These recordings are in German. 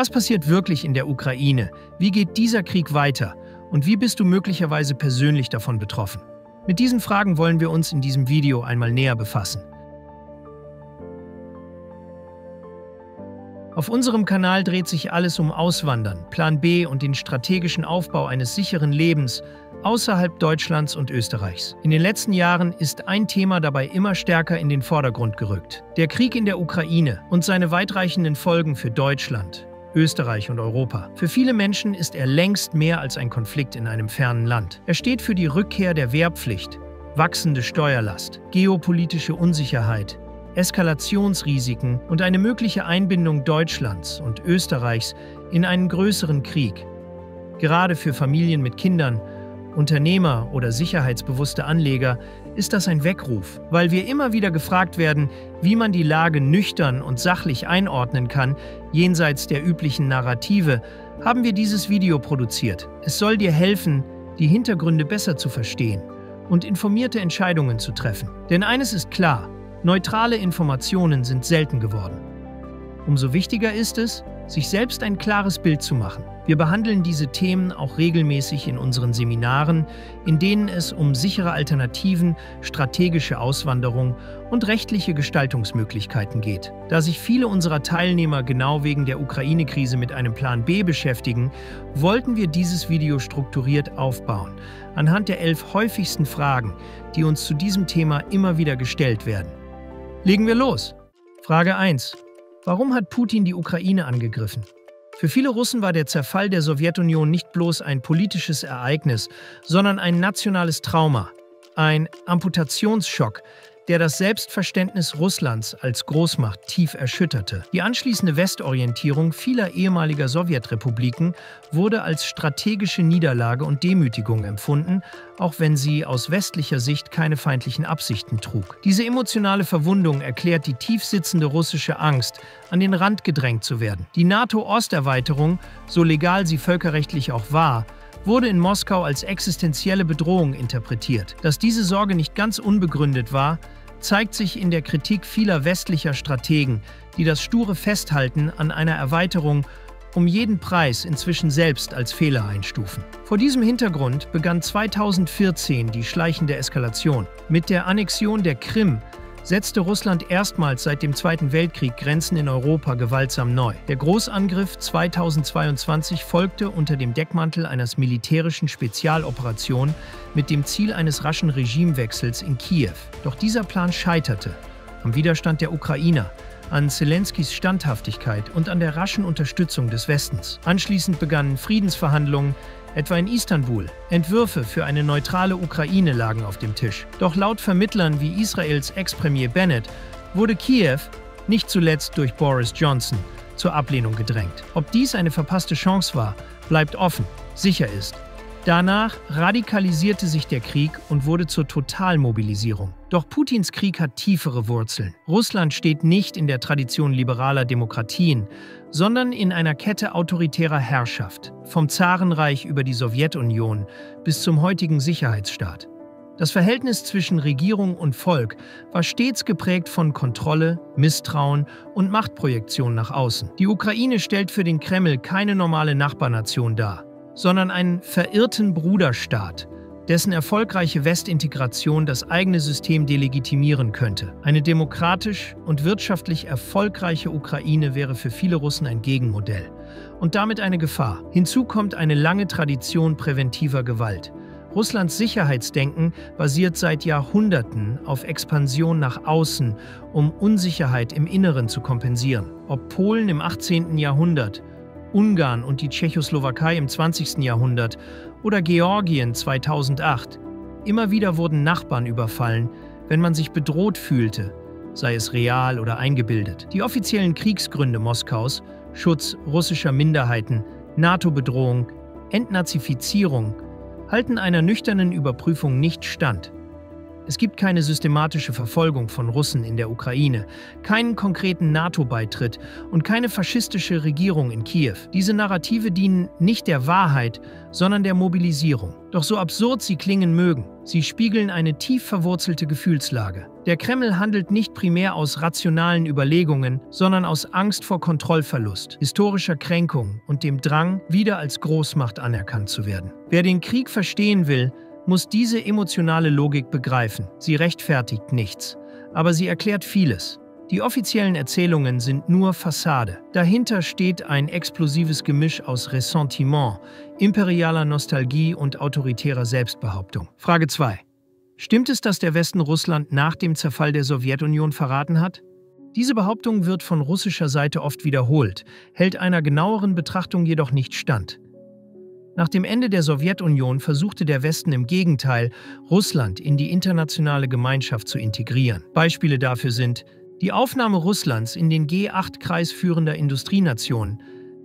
Was passiert wirklich in der Ukraine? Wie geht dieser Krieg weiter? Und wie bist du möglicherweise persönlich davon betroffen? Mit diesen Fragen wollen wir uns in diesem Video einmal näher befassen. Auf unserem Kanal dreht sich alles um Auswandern, Plan B und den strategischen Aufbau eines sicheren Lebens außerhalb Deutschlands und Österreichs. In den letzten Jahren ist ein Thema dabei immer stärker in den Vordergrund gerückt: der Krieg in der Ukraine und seine weitreichenden Folgen für Deutschland, Österreich und Europa. Für viele Menschen ist er längst mehr als ein Konflikt in einem fernen Land. Er steht für die Rückkehr der Wehrpflicht, wachsende Steuerlast, geopolitische Unsicherheit, Eskalationsrisiken und eine mögliche Einbindung Deutschlands und Österreichs in einen größeren Krieg. Gerade für Familien mit Kindern, Unternehmer oder sicherheitsbewusste Anleger ist das ein Weckruf, weil wir immer wieder gefragt werden, wie man die Lage nüchtern und sachlich einordnen kann, jenseits der üblichen Narrative, haben wir dieses Video produziert. Es soll dir helfen, die Hintergründe besser zu verstehen und informierte Entscheidungen zu treffen. Denn eines ist klar: neutrale Informationen sind selten geworden. Umso wichtiger ist es, sich selbst ein klares Bild zu machen. Wir behandeln diese Themen auch regelmäßig in unseren Seminaren, in denen es um sichere Alternativen, strategische Auswanderung und rechtliche Gestaltungsmöglichkeiten geht. Da sich viele unserer Teilnehmer genau wegen der Ukraine-Krise mit einem Plan B beschäftigen, wollten wir dieses Video strukturiert aufbauen, anhand der 11 häufigsten Fragen, die uns zu diesem Thema immer wieder gestellt werden. Legen wir los! Frage 1. Warum hat Putin die Ukraine angegriffen? Für viele Russen war der Zerfall der Sowjetunion nicht bloß ein politisches Ereignis, sondern ein nationales Trauma, ein Amputationsschock, der das Selbstverständnis Russlands als Großmacht tief erschütterte. Die anschließende Westorientierung vieler ehemaliger Sowjetrepubliken wurde als strategische Niederlage und Demütigung empfunden, auch wenn sie aus westlicher Sicht keine feindlichen Absichten trug. Diese emotionale Verwundung erklärt die tief sitzende russische Angst, an den Rand gedrängt zu werden. Die NATO-Osterweiterung, so legal sie völkerrechtlich auch war, wurde in Moskau als existenzielle Bedrohung interpretiert. Dass diese Sorge nicht ganz unbegründet war, zeigt sich in der Kritik vieler westlicher Strategen, die das sture Festhalten an einer Erweiterung um jeden Preis inzwischen selbst als Fehler einstufen. Vor diesem Hintergrund begann 2014 die schleichende Eskalation. Mit der Annexion der Krim setzte Russland erstmals seit dem Zweiten Weltkrieg Grenzen in Europa gewaltsam neu. Der Großangriff 2022 folgte unter dem Deckmantel einer militärischen Spezialoperation mit dem Ziel eines raschen Regimewechsels in Kiew. Doch dieser Plan scheiterte am Widerstand der Ukrainer, an Zelenskys Standhaftigkeit und an der raschen Unterstützung des Westens. Anschließend begannen Friedensverhandlungen, etwa in Istanbul. Entwürfe für eine neutrale Ukraine lagen auf dem Tisch. Doch laut Vermittlern wie Israels Ex-Premier Bennett wurde Kiew, nicht zuletzt durch Boris Johnson, zur Ablehnung gedrängt. Ob dies eine verpasste Chance war, bleibt offen. Sicher ist: danach radikalisierte sich der Krieg und wurde zur Totalmobilisierung. Doch Putins Krieg hat tiefere Wurzeln. Russland steht nicht in der Tradition liberaler Demokratien, sondern in einer Kette autoritärer Herrschaft, vom Zarenreich über die Sowjetunion bis zum heutigen Sicherheitsstaat. Das Verhältnis zwischen Regierung und Volk war stets geprägt von Kontrolle, Misstrauen und Machtprojektion nach außen. Die Ukraine stellt für den Kreml keine normale Nachbarnation dar, sondern einen verirrten Bruderstaat, dessen erfolgreiche Westintegration das eigene System delegitimieren könnte. Eine demokratisch und wirtschaftlich erfolgreiche Ukraine wäre für viele Russen ein Gegenmodell und damit eine Gefahr. Hinzu kommt eine lange Tradition präventiver Gewalt. Russlands Sicherheitsdenken basiert seit Jahrhunderten auf Expansion nach außen, um Unsicherheit im Inneren zu kompensieren. Ob Polen im 18. Jahrhundert, Ungarn und die Tschechoslowakei im 20. Jahrhundert oder Georgien 2008. Immer wieder wurden Nachbarn überfallen, wenn man sich bedroht fühlte, sei es real oder eingebildet. Die offiziellen Kriegsgründe Moskaus, Schutz russischer Minderheiten, NATO-Bedrohung, Entnazifizierung, halten einer nüchternen Überprüfung nicht stand. Es gibt keine systematische Verfolgung von Russen in der Ukraine, keinen konkreten NATO-Beitritt und keine faschistische Regierung in Kiew. Diese Narrative dienen nicht der Wahrheit, sondern der Mobilisierung. Doch so absurd sie klingen mögen, sie spiegeln eine tief verwurzelte Gefühlslage. Der Kreml handelt nicht primär aus rationalen Überlegungen, sondern aus Angst vor Kontrollverlust, historischer Kränkung und dem Drang, wieder als Großmacht anerkannt zu werden. Wer den Krieg verstehen will, muss diese emotionale Logik begreifen. Sie rechtfertigt nichts, aber sie erklärt vieles. Die offiziellen Erzählungen sind nur Fassade. Dahinter steht ein explosives Gemisch aus Ressentiment, imperialer Nostalgie und autoritärer Selbstbehauptung. Frage 2. Stimmt es, dass der Westen Russland nach dem Zerfall der Sowjetunion verraten hat? Diese Behauptung wird von russischer Seite oft wiederholt, hält einer genaueren Betrachtung jedoch nicht stand. Nach dem Ende der Sowjetunion versuchte der Westen im Gegenteil, Russland in die internationale Gemeinschaft zu integrieren. Beispiele dafür sind die Aufnahme Russlands in den G8-Kreis führender Industrienationen,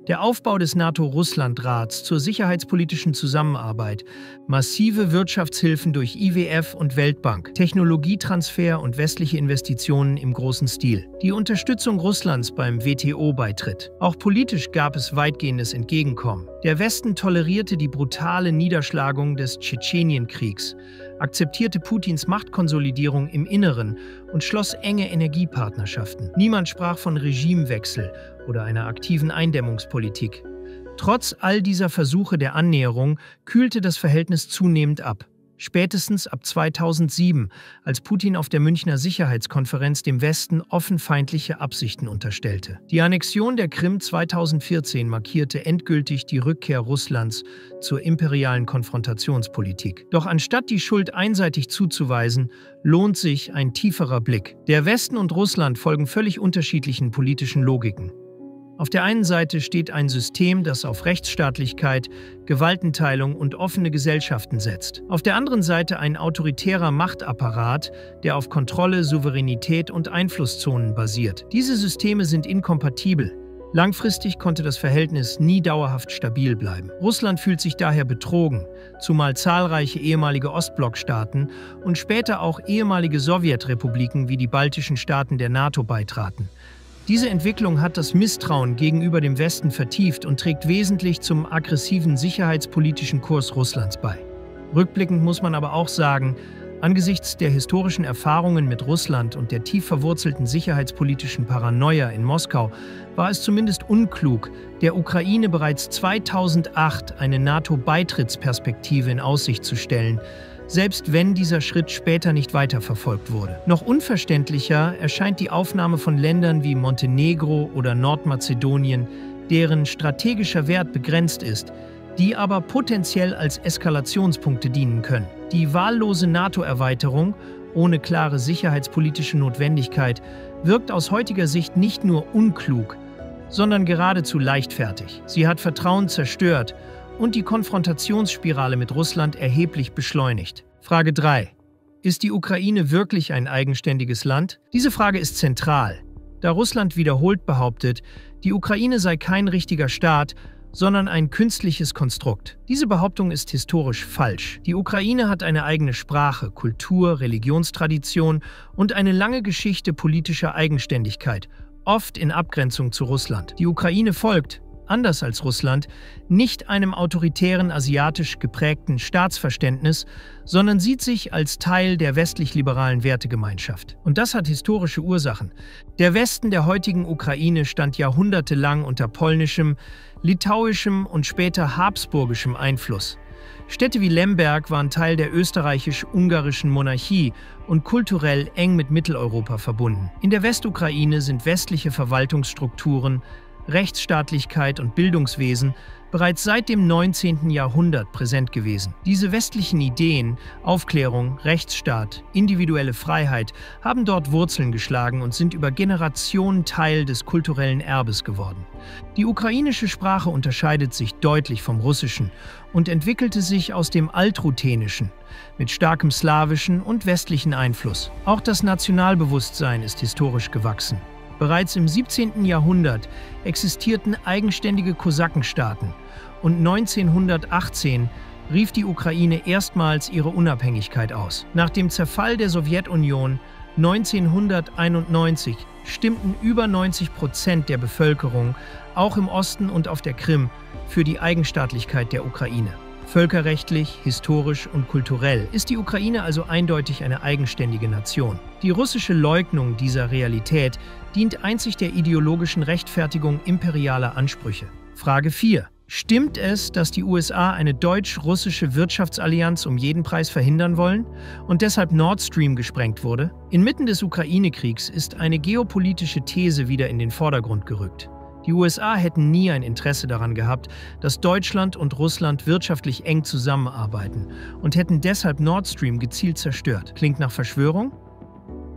der Aufbau des NATO-Russland-Rats zur sicherheitspolitischen Zusammenarbeit, massive Wirtschaftshilfen durch IWF und Weltbank, Technologietransfer und westliche Investitionen im großen Stil, die Unterstützung Russlands beim WTO-Beitritt. Auch politisch gab es weitgehendes Entgegenkommen. Der Westen tolerierte die brutale Niederschlagung des Tschetschenienkriegs, akzeptierte Putins Machtkonsolidierung im Inneren und schloss enge Energiepartnerschaften. Niemand sprach von Regimewechsel oder einer aktiven Eindämmungspolitik. Trotz all dieser Versuche der Annäherung kühlte das Verhältnis zunehmend ab. Spätestens ab 2007, als Putin auf der Münchner Sicherheitskonferenz dem Westen offen feindliche Absichten unterstellte. Die Annexion der Krim 2014 markierte endgültig die Rückkehr Russlands zur imperialen Konfrontationspolitik. Doch anstatt die Schuld einseitig zuzuweisen, lohnt sich ein tieferer Blick. Der Westen und Russland folgen völlig unterschiedlichen politischen Logiken. Auf der einen Seite steht ein System, das auf Rechtsstaatlichkeit, Gewaltenteilung und offene Gesellschaften setzt. Auf der anderen Seite ein autoritärer Machtapparat, der auf Kontrolle, Souveränität und Einflusszonen basiert. Diese Systeme sind inkompatibel. Langfristig konnte das Verhältnis nie dauerhaft stabil bleiben. Russland fühlt sich daher betrogen, zumal zahlreiche ehemalige Ostblockstaaten und später auch ehemalige Sowjetrepubliken wie die baltischen Staaten der NATO beitraten. Diese Entwicklung hat das Misstrauen gegenüber dem Westen vertieft und trägt wesentlich zum aggressiven sicherheitspolitischen Kurs Russlands bei. Rückblickend muss man aber auch sagen, angesichts der historischen Erfahrungen mit Russland und der tief verwurzelten sicherheitspolitischen Paranoia in Moskau war es zumindest unklug, der Ukraine bereits 2008 eine NATO-Beitrittsperspektive in Aussicht zu stellen, selbst wenn dieser Schritt später nicht weiterverfolgt wurde. Noch unverständlicher erscheint die Aufnahme von Ländern wie Montenegro oder Nordmazedonien, deren strategischer Wert begrenzt ist, die aber potenziell als Eskalationspunkte dienen können. Die wahllose NATO-Erweiterung ohne klare sicherheitspolitische Notwendigkeit wirkt aus heutiger Sicht nicht nur unklug, sondern geradezu leichtfertig. Sie hat Vertrauen zerstört und die Konfrontationsspirale mit Russland erheblich beschleunigt. Frage 3. Ist die Ukraine wirklich ein eigenständiges Land? Diese Frage ist zentral, da Russland wiederholt behauptet, die Ukraine sei kein richtiger Staat, sondern ein künstliches Konstrukt. Diese Behauptung ist historisch falsch. Die Ukraine hat eine eigene Sprache, Kultur, Religionstradition und eine lange Geschichte politischer Eigenständigkeit, oft in Abgrenzung zu Russland. Die Ukraine folgt, anders als Russland, nicht einem autoritären asiatisch geprägten Staatsverständnis, sondern sieht sich als Teil der westlich-liberalen Wertegemeinschaft. Und das hat historische Ursachen. Der Westen der heutigen Ukraine stand jahrhundertelang unter polnischem, litauischem und später habsburgischem Einfluss. Städte wie Lemberg waren Teil der österreichisch-ungarischen Monarchie und kulturell eng mit Mitteleuropa verbunden. In der Westukraine sind westliche Verwaltungsstrukturen, Rechtsstaatlichkeit und Bildungswesen bereits seit dem 19. Jahrhundert präsent gewesen. Diese westlichen Ideen, Aufklärung, Rechtsstaat, individuelle Freiheit, haben dort Wurzeln geschlagen und sind über Generationen Teil des kulturellen Erbes geworden. Die ukrainische Sprache unterscheidet sich deutlich vom Russischen und entwickelte sich aus dem Altruthenischen mit starkem slawischen und westlichen Einfluss. Auch das Nationalbewusstsein ist historisch gewachsen. Bereits im 17. Jahrhundert existierten eigenständige Kosakenstaaten und 1918 rief die Ukraine erstmals ihre Unabhängigkeit aus. Nach dem Zerfall der Sowjetunion 1991 stimmten über 90% der Bevölkerung, auch im Osten und auf der Krim, für die Eigenstaatlichkeit der Ukraine. Völkerrechtlich, historisch und kulturell ist die Ukraine also eindeutig eine eigenständige Nation. Die russische Leugnung dieser Realität dient einzig der ideologischen Rechtfertigung imperialer Ansprüche. Frage 4. Stimmt es, dass die USA eine deutsch-russische Wirtschaftsallianz um jeden Preis verhindern wollen und deshalb Nord Stream gesprengt wurde? Inmitten des Ukraine-Kriegs ist eine geopolitische These wieder in den Vordergrund gerückt. Die USA hätten nie ein Interesse daran gehabt, dass Deutschland und Russland wirtschaftlich eng zusammenarbeiten und hätten deshalb Nord Stream gezielt zerstört. Klingt nach Verschwörung?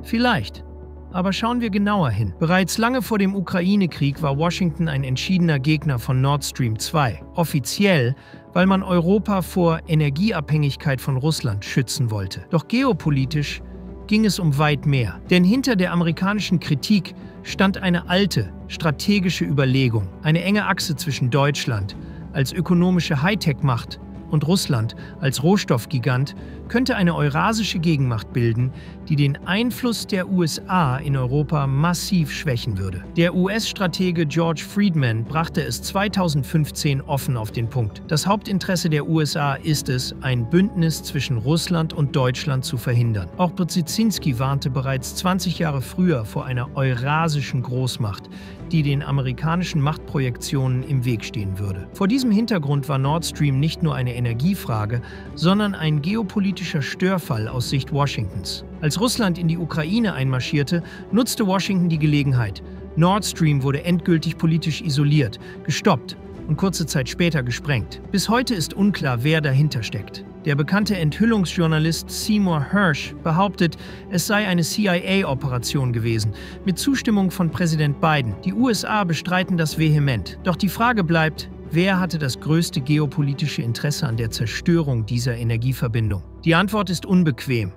Vielleicht. Aber schauen wir genauer hin. Bereits lange vor dem Ukraine-Krieg war Washington ein entschiedener Gegner von Nord Stream 2. Offiziell, weil man Europa vor Energieabhängigkeit von Russland schützen wollte. Doch geopolitisch ging es um weit mehr. Denn hinter der amerikanischen Kritik stand eine alte, strategische Überlegung. Eine enge Achse zwischen Deutschland als ökonomische Hightech-Macht und Russland als Rohstoffgigant könnte eine eurasische Gegenmacht bilden, die den Einfluss der USA in Europa massiv schwächen würde. Der US-Stratege George Friedman brachte es 2015 offen auf den Punkt. Das Hauptinteresse der USA ist es, ein Bündnis zwischen Russland und Deutschland zu verhindern. Auch Brzezinski warnte bereits 20 Jahre früher vor einer eurasischen Großmacht, die den amerikanischen Machtprojektionen im Weg stehen würde. Vor diesem Hintergrund war Nord Stream nicht nur eine Energiefrage, sondern ein geopolitischer Störfall aus Sicht Washingtons. Als Russland in die Ukraine einmarschierte, nutzte Washington die Gelegenheit. Nord Stream wurde endgültig politisch isoliert, gestoppt und kurze Zeit später gesprengt. Bis heute ist unklar, wer dahinter steckt. Der bekannte Enthüllungsjournalist Seymour Hersh behauptet, es sei eine CIA-Operation gewesen, mit Zustimmung von Präsident Biden. Die USA bestreiten das vehement. Doch die Frage bleibt, wer hatte das größte geopolitische Interesse an der Zerstörung dieser Energieverbindung? Die Antwort ist unbequem.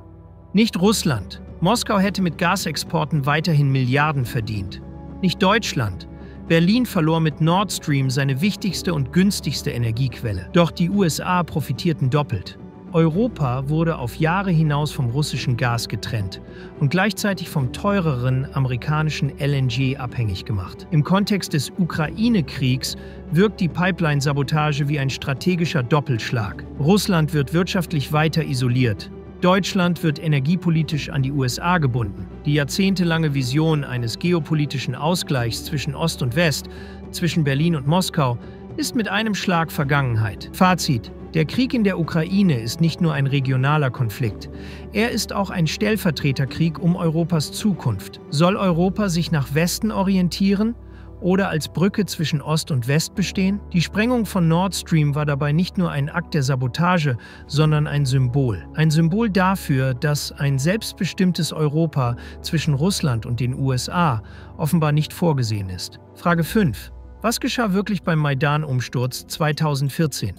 Nicht Russland. Moskau hätte mit Gasexporten weiterhin Milliarden verdient. Nicht Deutschland. Berlin verlor mit Nord Stream seine wichtigste und günstigste Energiequelle. Doch die USA profitierten doppelt. Europa wurde auf Jahre hinaus vom russischen Gas getrennt und gleichzeitig vom teureren amerikanischen LNG abhängig gemacht. Im Kontext des Ukraine-Kriegs wirkt die Pipeline-Sabotage wie ein strategischer Doppelschlag. Russland wird wirtschaftlich weiter isoliert. Deutschland wird energiepolitisch an die USA gebunden. Die jahrzehntelange Vision eines geopolitischen Ausgleichs zwischen Ost und West, zwischen Berlin und Moskau, ist mit einem Schlag Vergangenheit. Fazit: Der Krieg in der Ukraine ist nicht nur ein regionaler Konflikt. Er ist auch ein Stellvertreterkrieg um Europas Zukunft. Soll Europa sich nach Westen orientieren oder als Brücke zwischen Ost und West bestehen? Die Sprengung von Nord Stream war dabei nicht nur ein Akt der Sabotage, sondern ein Symbol. Ein Symbol dafür, dass ein selbstbestimmtes Europa zwischen Russland und den USA offenbar nicht vorgesehen ist. Frage 5. Was geschah wirklich beim Maidan-Umsturz 2014?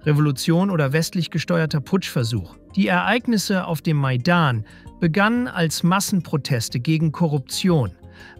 Revolution oder westlich gesteuerter Putschversuch? Die Ereignisse auf dem Maidan begannen als Massenproteste gegen Korruption,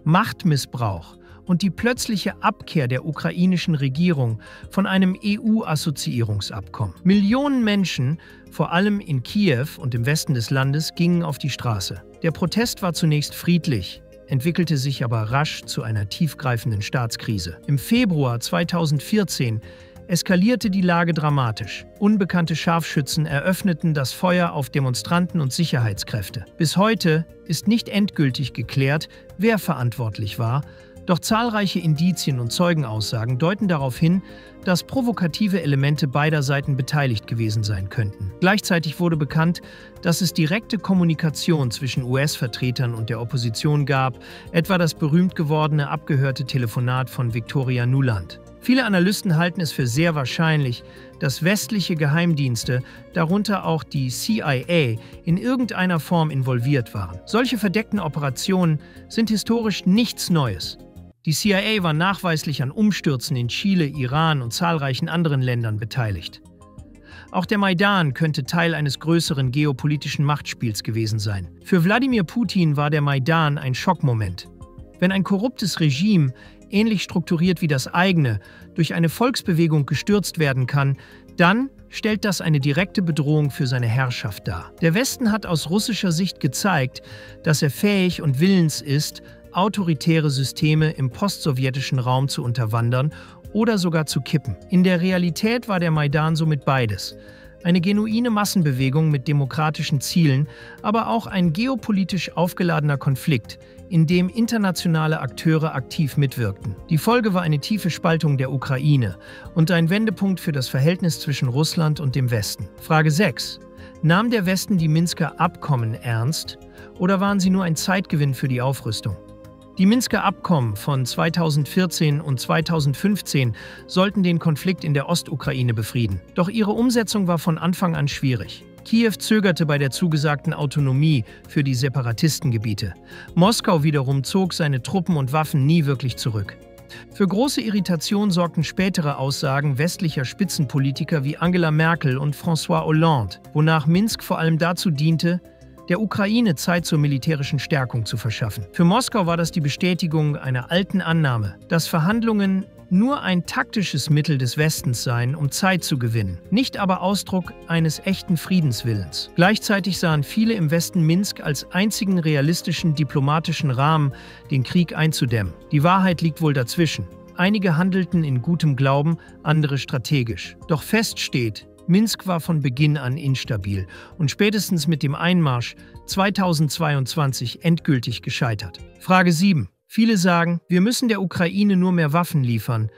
Machtmissbrauch und die plötzliche Abkehr der ukrainischen Regierung von einem EU-Assoziierungsabkommen. Millionen Menschen, vor allem in Kiew und im Westen des Landes, gingen auf die Straße. Der Protest war zunächst friedlich, entwickelte sich aber rasch zu einer tiefgreifenden Staatskrise. Im Februar 2014 eskalierte die Lage dramatisch. Unbekannte Scharfschützen eröffneten das Feuer auf Demonstranten und Sicherheitskräfte. Bis heute ist nicht endgültig geklärt, wer verantwortlich war, doch zahlreiche Indizien und Zeugenaussagen deuten darauf hin, dass provokative Elemente beider Seiten beteiligt gewesen sein könnten. Gleichzeitig wurde bekannt, dass es direkte Kommunikation zwischen US-Vertretern und der Opposition gab, etwa das berühmt gewordene abgehörte Telefonat von Victoria Nuland. Viele Analysten halten es für sehr wahrscheinlich, dass westliche Geheimdienste, darunter auch die CIA, in irgendeiner Form involviert waren. Solche verdeckten Operationen sind historisch nichts Neues. Die CIA war nachweislich an Umstürzen in Chile, Iran und zahlreichen anderen Ländern beteiligt. Auch der Maidan könnte Teil eines größeren geopolitischen Machtspiels gewesen sein. Für Wladimir Putin war der Maidan ein Schockmoment. Wenn ein korruptes Regime, ähnlich strukturiert wie das eigene, durch eine Volksbewegung gestürzt werden kann, dann stellt das eine direkte Bedrohung für seine Herrschaft dar. Der Westen hat aus russischer Sicht gezeigt, dass er fähig und willens ist, autoritäre Systeme im postsowjetischen Raum zu unterwandern oder sogar zu kippen. In der Realität war der Maidan somit beides. Eine genuine Massenbewegung mit demokratischen Zielen, aber auch ein geopolitisch aufgeladener Konflikt, in dem internationale Akteure aktiv mitwirkten. Die Folge war eine tiefe Spaltung der Ukraine und ein Wendepunkt für das Verhältnis zwischen Russland und dem Westen. Frage 6. Nahm der Westen die Minsker Abkommen ernst oder waren sie nur ein Zeitgewinn für die Aufrüstung? Die Minsker Abkommen von 2014 und 2015 sollten den Konflikt in der Ostukraine befrieden. Doch ihre Umsetzung war von Anfang an schwierig. Kiew zögerte bei der zugesagten Autonomie für die Separatistengebiete. Moskau wiederum zog seine Truppen und Waffen nie wirklich zurück. Für große Irritation sorgten spätere Aussagen westlicher Spitzenpolitiker wie Angela Merkel und François Hollande, wonach Minsk vor allem dazu diente, der Ukraine Zeit zur militärischen Stärkung zu verschaffen. Für Moskau war das die Bestätigung einer alten Annahme, dass Verhandlungen nur ein taktisches Mittel des Westens seien, um Zeit zu gewinnen, nicht aber Ausdruck eines echten Friedenswillens. Gleichzeitig sahen viele im Westen Minsk als einzigen realistischen diplomatischen Rahmen, den Krieg einzudämmen. Die Wahrheit liegt wohl dazwischen. Einige handelten in gutem Glauben, andere strategisch. Doch fest steht, Minsk war von Beginn an instabil und spätestens mit dem Einmarsch 2022 endgültig gescheitert. Frage 7. Viele sagen, wir müssen der Ukraine nur mehr Waffen liefern,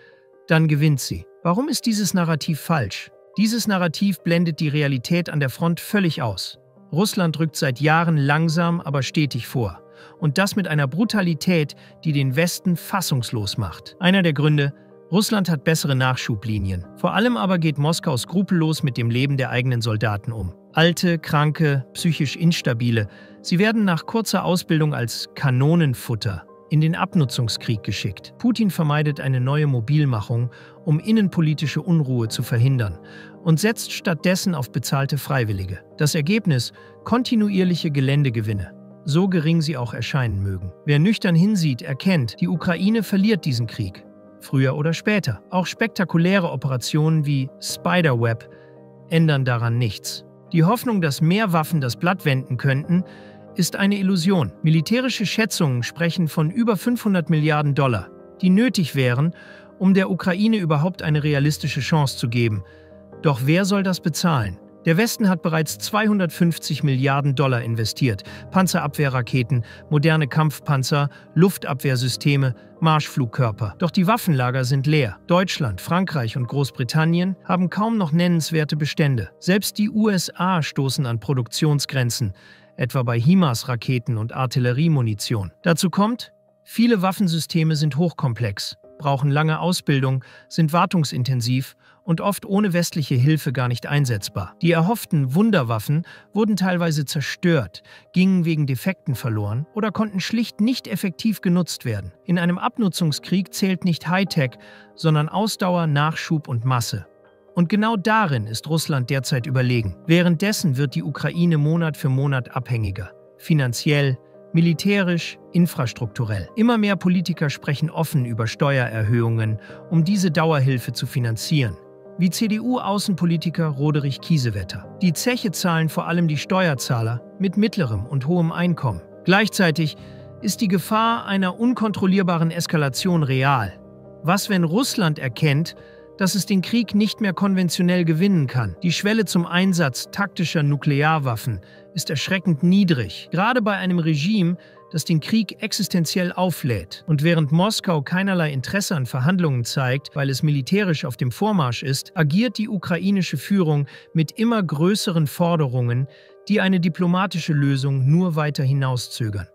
dann gewinnt sie. Warum ist dieses Narrativ falsch? Dieses Narrativ blendet die Realität an der Front völlig aus. Russland rückt seit Jahren langsam, aber stetig vor. Und das mit einer Brutalität, die den Westen fassungslos macht. Einer der Gründe: Russland hat bessere Nachschublinien. Vor allem aber geht Moskau skrupellos mit dem Leben der eigenen Soldaten um. Alte, kranke, psychisch instabile. Sie werden nach kurzer Ausbildung als Kanonenfutter in den Abnutzungskrieg geschickt. Putin vermeidet eine neue Mobilmachung, um innenpolitische Unruhe zu verhindern, und setzt stattdessen auf bezahlte Freiwillige. Das Ergebnis: kontinuierliche Geländegewinne, so gering sie auch erscheinen mögen. Wer nüchtern hinsieht, erkennt, die Ukraine verliert diesen Krieg. Früher oder später. Auch spektakuläre Operationen wie Spiderweb ändern daran nichts. Die Hoffnung, dass mehr Waffen das Blatt wenden könnten, ist eine Illusion. Militärische Schätzungen sprechen von über 500 Milliarden $, die nötig wären, um der Ukraine überhaupt eine realistische Chance zu geben. Doch wer soll das bezahlen? Der Westen hat bereits 250 Milliarden $ investiert. Panzerabwehrraketen, moderne Kampfpanzer, Luftabwehrsysteme, Marschflugkörper. Doch die Waffenlager sind leer. Deutschland, Frankreich und Großbritannien haben kaum noch nennenswerte Bestände. Selbst die USA stoßen an Produktionsgrenzen, etwa bei HIMARS-Raketen und Artilleriemunition. Dazu kommt, viele Waffensysteme sind hochkomplex, brauchen lange Ausbildung, sind wartungsintensiv und oft ohne westliche Hilfe gar nicht einsetzbar. Die erhofften Wunderwaffen wurden teilweise zerstört, gingen wegen Defekten verloren oder konnten schlicht nicht effektiv genutzt werden. In einem Abnutzungskrieg zählt nicht Hightech, sondern Ausdauer, Nachschub und Masse. Und genau darin ist Russland derzeit überlegen. Währenddessen wird die Ukraine Monat für Monat abhängiger. Finanziell, militärisch, infrastrukturell. Immer mehr Politiker sprechen offen über Steuererhöhungen, um diese Dauerhilfe zu finanzieren. Wie CDU-Außenpolitiker Roderich Kiesewetter. Die Zeche zahlen vor allem die Steuerzahler mit mittlerem und hohem Einkommen. Gleichzeitig ist die Gefahr einer unkontrollierbaren Eskalation real. Was, wenn Russland erkennt, dass es den Krieg nicht mehr konventionell gewinnen kann? Die Schwelle zum Einsatz taktischer Nuklearwaffen ist erschreckend niedrig, gerade bei einem Regime, das den Krieg existenziell auflädt. Und während Moskau keinerlei Interesse an Verhandlungen zeigt, weil es militärisch auf dem Vormarsch ist, agiert die ukrainische Führung mit immer größeren Forderungen, die eine diplomatische Lösung nur weiter hinauszögern.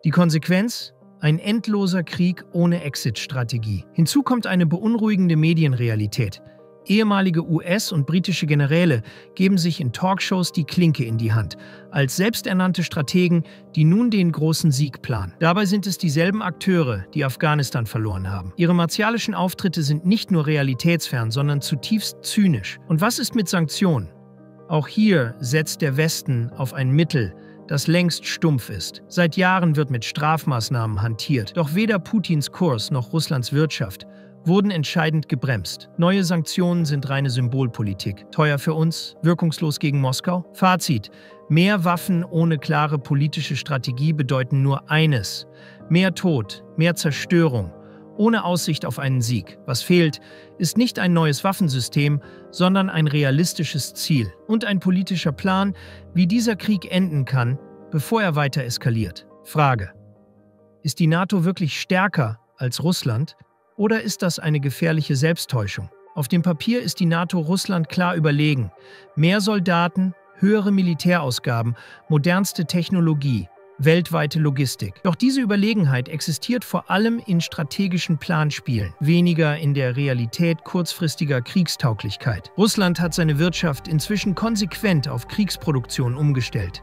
Die Konsequenz? Ein endloser Krieg ohne Exit-Strategie. Hinzu kommt eine beunruhigende Medienrealität. Ehemalige US- und britische Generäle geben sich in Talkshows die Klinke in die Hand, als selbsternannte Strategen, die nun den großen Sieg planen. Dabei sind es dieselben Akteure, die Afghanistan verloren haben. Ihre martialischen Auftritte sind nicht nur realitätsfern, sondern zutiefst zynisch. Und was ist mit Sanktionen? Auch hier setzt der Westen auf ein Mittel, das längst stumpf ist. Seit Jahren wird mit Strafmaßnahmen hantiert. Doch weder Putins Kurs noch Russlands Wirtschaft wurden entscheidend gebremst. Neue Sanktionen sind reine Symbolpolitik. Teuer für uns, wirkungslos gegen Moskau? Fazit: Mehr Waffen ohne klare politische Strategie bedeuten nur eines: mehr Tod, mehr Zerstörung, ohne Aussicht auf einen Sieg. Was fehlt, ist nicht ein neues Waffensystem, sondern ein realistisches Ziel und ein politischer Plan, wie dieser Krieg enden kann, bevor er weiter eskaliert. Frage: Ist die NATO wirklich stärker als Russland oder ist das eine gefährliche Selbsttäuschung? Auf dem Papier ist die NATO Russland klar überlegen. Mehr Soldaten, höhere Militärausgaben, modernste Technologie, weltweite Logistik. Doch diese Überlegenheit existiert vor allem in strategischen Planspielen, weniger in der Realität kurzfristiger Kriegstauglichkeit. Russland hat seine Wirtschaft inzwischen konsequent auf Kriegsproduktion umgestellt.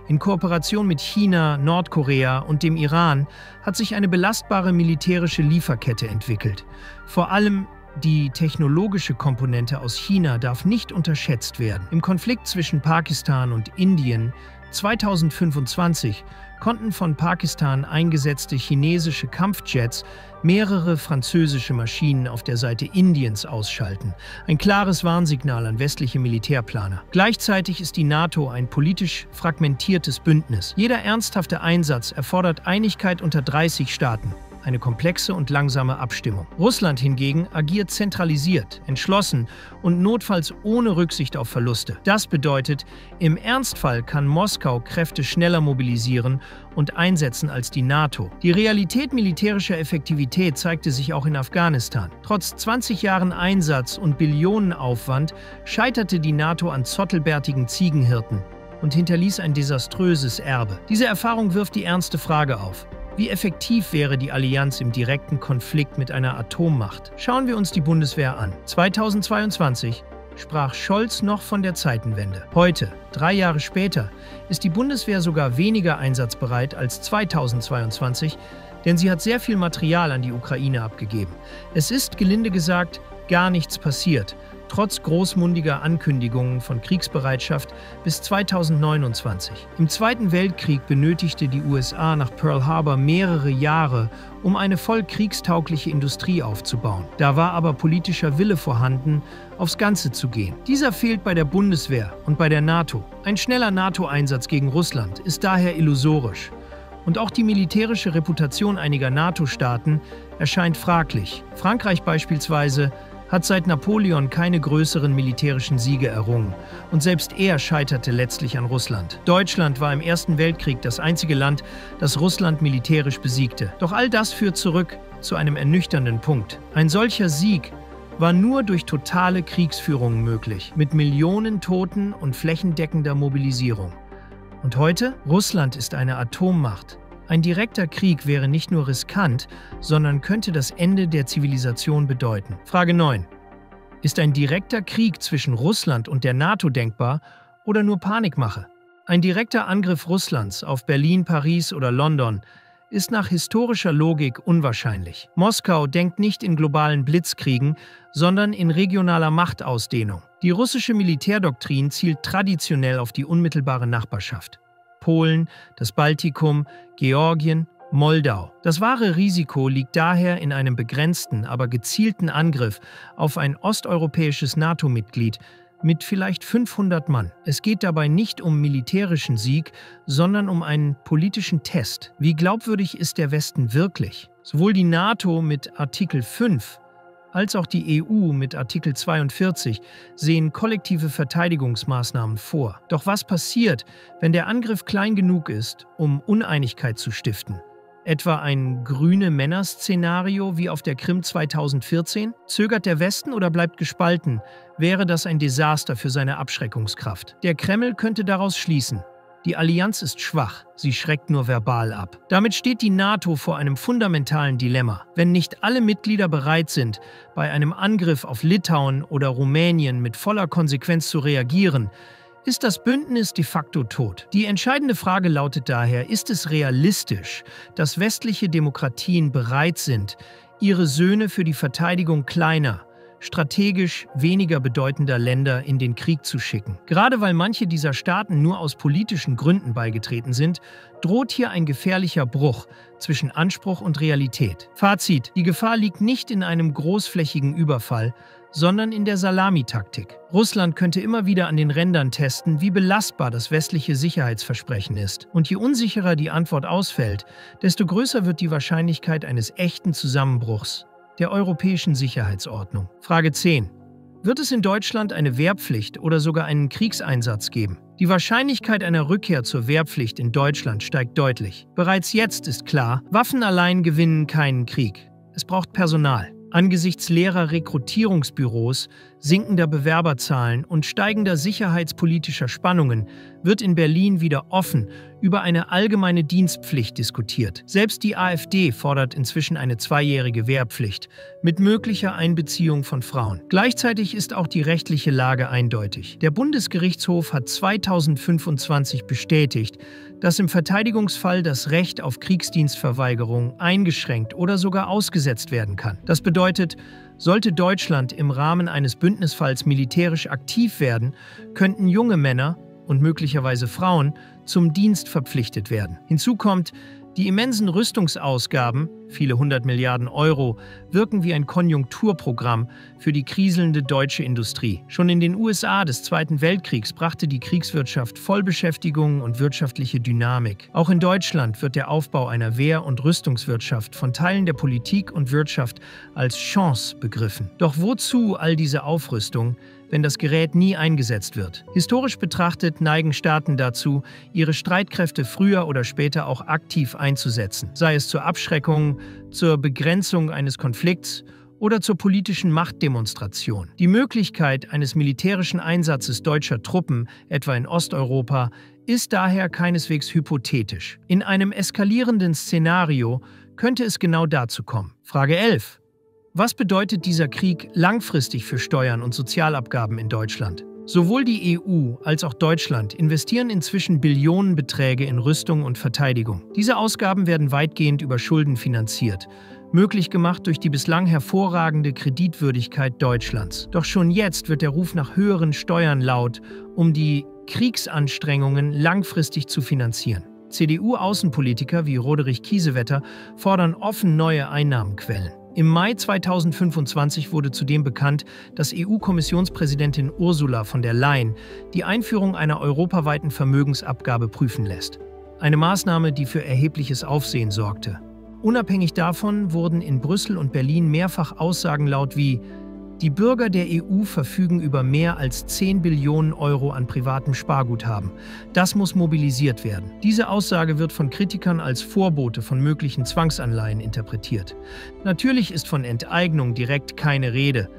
In Kooperation mit China, Nordkorea und dem Iran hat sich eine belastbare militärische Lieferkette entwickelt. Vor allem die technologische Komponente aus China darf nicht unterschätzt werden. Im Konflikt zwischen Pakistan und Indien 2025 konnten von Pakistan eingesetzte chinesische Kampfjets mehrere französische Maschinen auf der Seite Indiens ausschalten. Ein klares Warnsignal an westliche Militärplaner. Gleichzeitig ist die NATO ein politisch fragmentiertes Bündnis. Jeder ernsthafte Einsatz erfordert Einigkeit unter 30 Staaten. Eine komplexe und langsame Abstimmung. Russland hingegen agiert zentralisiert, entschlossen und notfalls ohne Rücksicht auf Verluste. Das bedeutet, im Ernstfall kann Moskau Kräfte schneller mobilisieren und einsetzen als die NATO. Die Realität militärischer Effektivität zeigte sich auch in Afghanistan. Trotz 20 Jahren Einsatz und Billionenaufwand scheiterte die NATO an zottelbärtigen Ziegenhirten und hinterließ ein desaströses Erbe. Diese Erfahrung wirft die ernste Frage auf: Wie effektiv wäre die Allianz im direkten Konflikt mit einer Atommacht? Schauen wir uns die Bundeswehr an. 2022 sprach Scholz noch von der Zeitenwende. Heute, 3 Jahre später, ist die Bundeswehr sogar weniger einsatzbereit als 2022, denn sie hat sehr viel Material an die Ukraine abgegeben. Es ist, gelinde gesagt, gar nichts passiert, trotz großmundiger Ankündigungen von Kriegsbereitschaft bis 2029. Im Zweiten Weltkrieg benötigte die USA nach Pearl Harbor mehrere Jahre, um eine voll kriegstaugliche Industrie aufzubauen. Da war aber politischer Wille vorhanden, aufs Ganze zu gehen. Dieser fehlt bei der Bundeswehr und bei der NATO. Ein schneller NATO-Einsatz gegen Russland ist daher illusorisch. Und auch die militärische Reputation einiger NATO-Staaten erscheint fraglich. Frankreich beispielsweise hat seit Napoleon keine größeren militärischen Siege errungen und selbst er scheiterte letztlich an Russland. Deutschland war im Ersten Weltkrieg das einzige Land, das Russland militärisch besiegte. Doch all das führt zurück zu einem ernüchternden Punkt. Ein solcher Sieg war nur durch totale Kriegsführung möglich, mit Millionen Toten und flächendeckender Mobilisierung. Und heute? Russland ist eine Atommacht. Ein direkter Krieg wäre nicht nur riskant, sondern könnte das Ende der Zivilisation bedeuten. Frage 9. Ist ein direkter Krieg zwischen Russland und der NATO denkbar oder nur Panikmache? Ein direkter Angriff Russlands auf Berlin, Paris oder London ist nach historischer Logik unwahrscheinlich. Moskau denkt nicht in globalen Blitzkriegen, sondern in regionaler Machtausdehnung. Die russische Militärdoktrin zielt traditionell auf die unmittelbare Nachbarschaft. Polen, das Baltikum, Georgien, Moldau. Das wahre Risiko liegt daher in einem begrenzten, aber gezielten Angriff auf ein osteuropäisches NATO-Mitglied mit vielleicht 500 Mann. Es geht dabei nicht um militärischen Sieg, sondern um einen politischen Test. Wie glaubwürdig ist der Westen wirklich? Sowohl die NATO mit Artikel 5 als auch die EU mit Artikel 42 sehen kollektive Verteidigungsmaßnahmen vor. Doch was passiert, wenn der Angriff klein genug ist, um Uneinigkeit zu stiften? Etwa ein Grüne-Männer-Szenario wie auf der Krim 2014? Zögert der Westen oder bleibt gespalten? Wäre das ein Desaster für seine Abschreckungskraft? Der Kreml könnte daraus schließen: Die Allianz ist schwach, sie schreckt nur verbal ab. Damit steht die NATO vor einem fundamentalen Dilemma. Wenn nicht alle Mitglieder bereit sind, bei einem Angriff auf Litauen oder Rumänien mit voller Konsequenz zu reagieren, ist das Bündnis de facto tot. Die entscheidende Frage lautet daher: Ist es realistisch, dass westliche Demokratien bereit sind, ihre Söhne für die Verteidigung kleiner, strategisch weniger bedeutender Länder in den Krieg zu schicken. Gerade weil manche dieser Staaten nur aus politischen Gründen beigetreten sind, droht hier ein gefährlicher Bruch zwischen Anspruch und Realität. Fazit: Die Gefahr liegt nicht in einem großflächigen Überfall, sondern in der Salamitaktik. Russland könnte immer wieder an den Rändern testen, wie belastbar das westliche Sicherheitsversprechen ist. Und je unsicherer die Antwort ausfällt, desto größer wird die Wahrscheinlichkeit eines echten Zusammenbruchs der europäischen Sicherheitsordnung. Frage 10. Wird es in Deutschland eine Wehrpflicht oder sogar einen Kriegseinsatz geben? Die Wahrscheinlichkeit einer Rückkehr zur Wehrpflicht in Deutschland steigt deutlich. Bereits jetzt ist klar, Waffen allein gewinnen keinen Krieg. Es braucht Personal. Angesichts leerer Rekrutierungsbüros, sinkender Bewerberzahlen und steigender sicherheitspolitischer Spannungen wird in Berlin wieder offen über eine allgemeine Dienstpflicht diskutiert. Selbst die AfD fordert inzwischen eine 2-jährige Wehrpflicht mit möglicher Einbeziehung von Frauen. Gleichzeitig ist auch die rechtliche Lage eindeutig. Der Bundesgerichtshof hat 2025 bestätigt, dass im Verteidigungsfall das Recht auf Kriegsdienstverweigerung eingeschränkt oder sogar ausgesetzt werden kann. Das bedeutet, sollte Deutschland im Rahmen eines Bündnisfalls militärisch aktiv werden, könnten junge Männer und möglicherweise Frauen zum Dienst verpflichtet werden. Hinzu kommt, die immensen Rüstungsausgaben, viele 100 Milliarden Euro, wirken wie ein Konjunkturprogramm für die kriselnde deutsche Industrie. Schon in den USA des Zweiten Weltkriegs brachte die Kriegswirtschaft Vollbeschäftigung und wirtschaftliche Dynamik. Auch in Deutschland wird der Aufbau einer Wehr- und Rüstungswirtschaft von Teilen der Politik und Wirtschaft als Chance begriffen. Doch wozu all diese Aufrüstung, wenn das Gerät nie eingesetzt wird? Historisch betrachtet neigen Staaten dazu, ihre Streitkräfte früher oder später auch aktiv einzusetzen, sei es zur Abschreckung, zur Begrenzung eines Konflikts oder zur politischen Machtdemonstration. Die Möglichkeit eines militärischen Einsatzes deutscher Truppen, etwa in Osteuropa, ist daher keineswegs hypothetisch. In einem eskalierenden Szenario könnte es genau dazu kommen. Frage 11. Was bedeutet dieser Krieg langfristig für Steuern und Sozialabgaben in Deutschland? Sowohl die EU als auch Deutschland investieren inzwischen Billionenbeträge in Rüstung und Verteidigung. Diese Ausgaben werden weitgehend über Schulden finanziert, möglich gemacht durch die bislang hervorragende Kreditwürdigkeit Deutschlands. Doch schon jetzt wird der Ruf nach höheren Steuern laut, um die Kriegsanstrengungen langfristig zu finanzieren. CDU-Außenpolitiker wie Roderich Kiesewetter fordern offen neue Einnahmenquellen. Im Mai 2025 wurde zudem bekannt, dass EU-Kommissionspräsidentin Ursula von der Leyen die Einführung einer europaweiten Vermögensabgabe prüfen lässt. Eine Maßnahme, die für erhebliches Aufsehen sorgte. Unabhängig davon wurden in Brüssel und Berlin mehrfach Aussagen laut wie: Die Bürger der EU verfügen über mehr als 10 Billionen Euro an privatem Sparguthaben. Das muss mobilisiert werden. Diese Aussage wird von Kritikern als Vorbote von möglichen Zwangsanleihen interpretiert. Natürlich ist von Enteignung direkt keine Rede.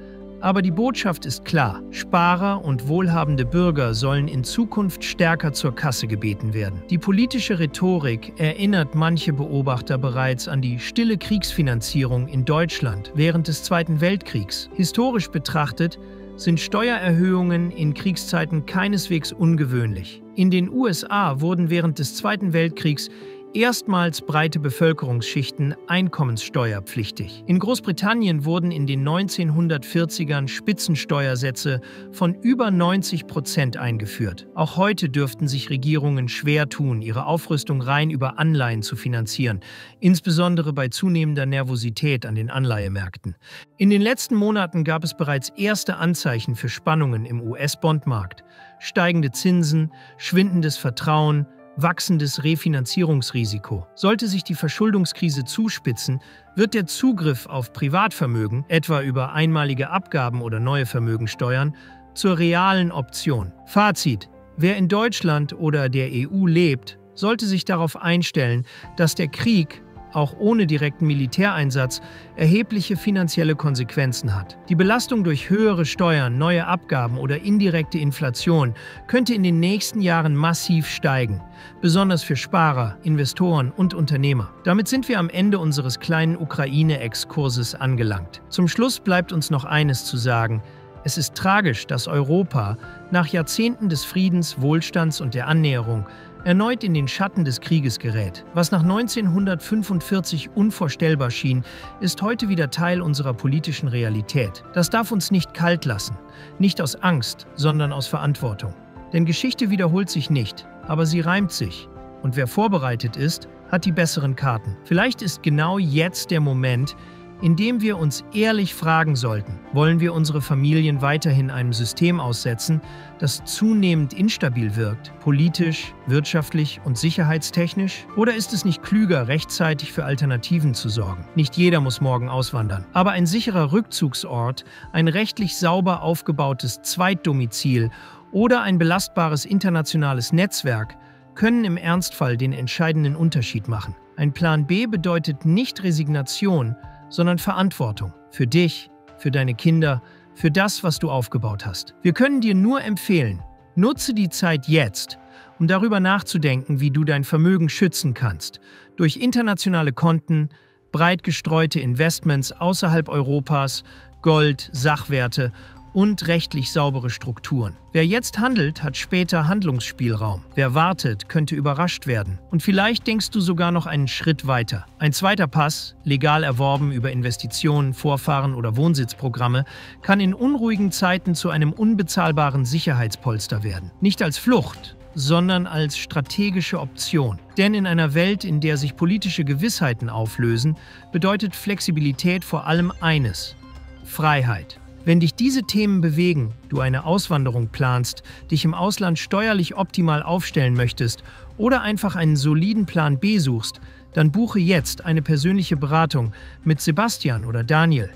Aber die Botschaft ist klar: Sparer und wohlhabende Bürger sollen in Zukunft stärker zur Kasse gebeten werden. Die politische Rhetorik erinnert manche Beobachter bereits an die stille Kriegsfinanzierung in Deutschland während des Zweiten Weltkriegs. Historisch betrachtet sind Steuererhöhungen in Kriegszeiten keineswegs ungewöhnlich. In den USA wurden während des Zweiten Weltkriegs erstmals breite Bevölkerungsschichten einkommenssteuerpflichtig. In Großbritannien wurden in den 1940ern Spitzensteuersätze von über 90% eingeführt. Auch heute dürften sich Regierungen schwer tun, ihre Aufrüstung rein über Anleihen zu finanzieren, insbesondere bei zunehmender Nervosität an den Anleihemärkten. In den letzten Monaten gab es bereits erste Anzeichen für Spannungen im US-Bondmarkt. Steigende Zinsen, schwindendes Vertrauen, wachsendes Refinanzierungsrisiko. Sollte sich die Verschuldungskrise zuspitzen, wird der Zugriff auf Privatvermögen, etwa über einmalige Abgaben oder neue Vermögensteuern, zur realen Option. Fazit: Wer in Deutschland oder der EU lebt, sollte sich darauf einstellen, dass der Krieg, auch ohne direkten Militäreinsatz, erhebliche finanzielle Konsequenzen hat. Die Belastung durch höhere Steuern, neue Abgaben oder indirekte Inflation könnte in den nächsten Jahren massiv steigen, besonders für Sparer, Investoren und Unternehmer. Damit sind wir am Ende unseres kleinen Ukraine-Exkurses angelangt. Zum Schluss bleibt uns noch eines zu sagen: Es ist tragisch, dass Europa nach Jahrzehnten des Friedens, Wohlstands und der Annäherung erneut in den Schatten des Krieges gerät. Was nach 1945 unvorstellbar schien, ist heute wieder Teil unserer politischen Realität. Das darf uns nicht kalt lassen, nicht aus Angst, sondern aus Verantwortung. Denn Geschichte wiederholt sich nicht, aber sie reimt sich. Und wer vorbereitet ist, hat die besseren Karten. Vielleicht ist genau jetzt der Moment, in dem wir uns ehrlich fragen sollten, wollen wir unsere Familien weiterhin einem System aussetzen, das zunehmend instabil wirkt, politisch, wirtschaftlich und sicherheitstechnisch? Oder ist es nicht klüger, rechtzeitig für Alternativen zu sorgen? Nicht jeder muss morgen auswandern, aber ein sicherer Rückzugsort, ein rechtlich sauber aufgebautes Zweitdomizil oder ein belastbares internationales Netzwerk können im Ernstfall den entscheidenden Unterschied machen. Ein Plan B bedeutet nicht Resignation, sondern Verantwortung. Für dich, für deine Kinder, für das, was du aufgebaut hast. Wir können dir nur empfehlen, nutze die Zeit jetzt, um darüber nachzudenken, wie du dein Vermögen schützen kannst. Durch internationale Konten, breit gestreute Investments außerhalb Europas, Gold, Sachwerte und rechtlich saubere Strukturen. Wer jetzt handelt, hat später Handlungsspielraum. Wer wartet, könnte überrascht werden. Und vielleicht denkst du sogar noch einen Schritt weiter. Ein zweiter Pass, legal erworben über Investitionen, Vorfahren oder Wohnsitzprogramme, kann in unruhigen Zeiten zu einem unbezahlbaren Sicherheitspolster werden. Nicht als Flucht, sondern als strategische Option. Denn in einer Welt, in der sich politische Gewissheiten auflösen, bedeutet Flexibilität vor allem eines: Freiheit. Wenn dich diese Themen bewegen, du eine Auswanderung planst, dich im Ausland steuerlich optimal aufstellen möchtest oder einfach einen soliden Plan B suchst, dann buche jetzt eine persönliche Beratung mit Sebastian oder Daniel.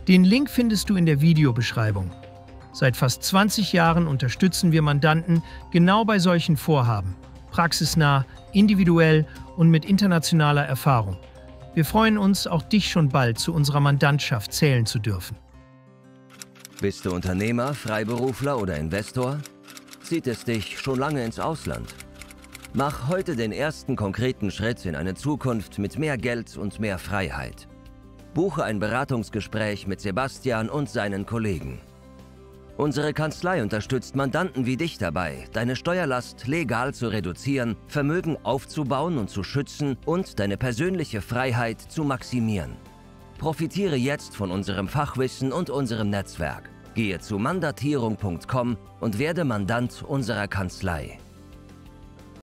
Den Link findest du in der Videobeschreibung. Seit fast 20 Jahren unterstützen wir Mandanten genau bei solchen Vorhaben. Praxisnah, individuell und mit internationaler Erfahrung. Wir freuen uns, auch dich schon bald zu unserer Mandantschaft zählen zu dürfen. Bist du Unternehmer, Freiberufler oder Investor? Zieht es dich schon lange ins Ausland? Mach heute den ersten konkreten Schritt in eine Zukunft mit mehr Geld und mehr Freiheit. Buche ein Beratungsgespräch mit Sebastian und seinen Kollegen. Unsere Kanzlei unterstützt Mandanten wie dich dabei, deine Steuerlast legal zu reduzieren, Vermögen aufzubauen und zu schützen und deine persönliche Freiheit zu maximieren. Profitiere jetzt von unserem Fachwissen und unserem Netzwerk. Gehe zu mandatierung.com und werde Mandant unserer Kanzlei.